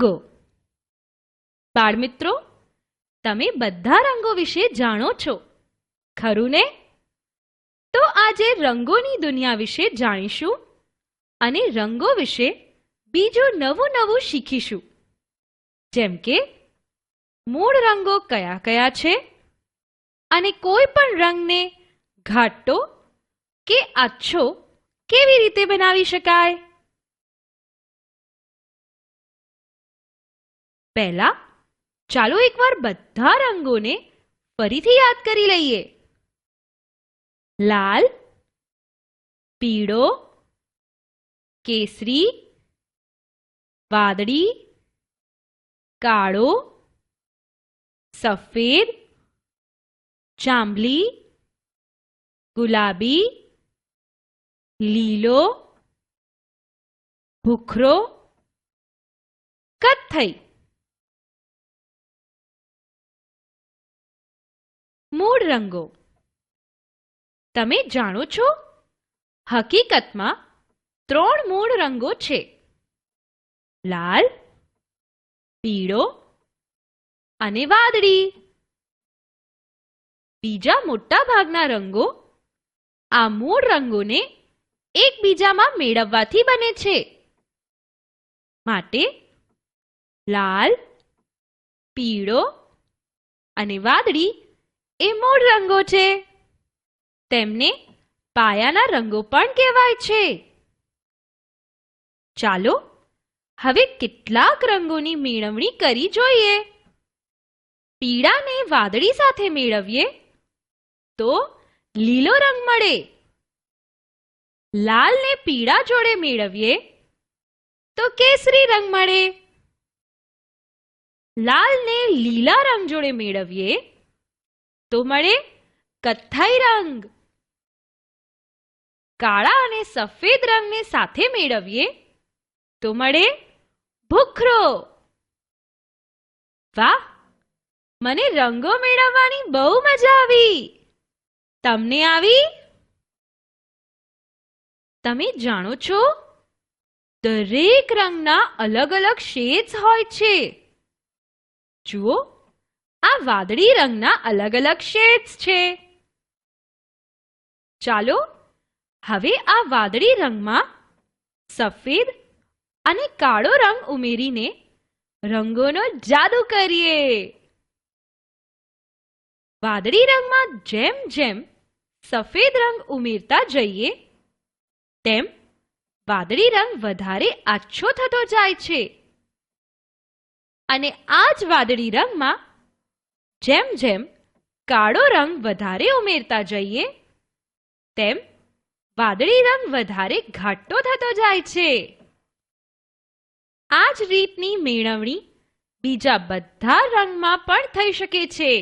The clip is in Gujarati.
રંગો. બાળમિત્રો, તમે બધા રંગો વિશે જાણો છો, ખરું ને? તો આજે રંગોની દુનિયા વિશે જાણીશું અને રંગો વિશે બીજું નવું નવું શીખીશું. જેમ કે મૂળ રંગો કયા કયા છે અને કોઈ પણ રંગને ઘાટો કે આછો કેવી રીતે બનાવી શકાય. પહેલા ચાલો એકવાર બધા રંગોને ફરીથી યાદ કરી લઈએ. લાલ, પીળો, કેસરી, વાદળી, કાળો, સફેદ, જાંબલી, ગુલાબી, લીલો, ભૂખરો, કથ્થઈ. મૂળ રંગો. તમે જાણો છો, હકીકતમાં 3 મૂળ રંગો છે: લાલ, પીળો અને વાદળી. બીજા મોટા ભાગના રંગો આ મૂળ રંગોને એકબીજામાં મેળવવાથી બને છે. માટે લાલ, પીળો અને વાદળી એ મૂળ રંગો છે. તેમને પાયાના રંગો પણ કહેવાય છે. ચાલો હવે કેટલાક રંગોની મેળવણી કરી જોઈએ. પીળાને વાદળી સાથે મેળવીએ તો લીલો રંગ મળે. લાલને પીળા જોડે મેળવીએ તો કેસરી રંગ મળે. લાલને લીલા રંગ જોડે મેળવીએ તો મળે કથ્થઈ રંગ. કાળા અને સફેદ રંગને સાથે મેળવીએ તો મળે ભૂખરો. વાહ, મને રંગો મેળવવાની બહુ મજા આવી. તમને આવી? તમે જાણો છો, દરેક રંગના અલગ અલગ શેડ્સ હોય છે. જુઓ, આ વાદળી રંગના અલગ અલગ શેડ્સ છે. ચાલો હવે આ વાદળી રંગમાં સફેદ અને કાળો રંગ ઉમેરીને રંગોનો જાદુ કરીએ. વાદળી રંગમાં જેમ જેમ સફેદ રંગ ઉમેરતા જઈએ તેમ વાદળી રંગ વધારે આછો થતો જાય છે. અને આ જ વાદળી રંગમાં જેમ જેમ કાળો રંગ વધારે ઉમેરતા જઈએ તેમ વાદળી રંગ વધારે ઘાટો થતો જાય છે. આ જ રીતની મેળવણી બીજા બધા રંગમાં પણ થઈ શકે છે.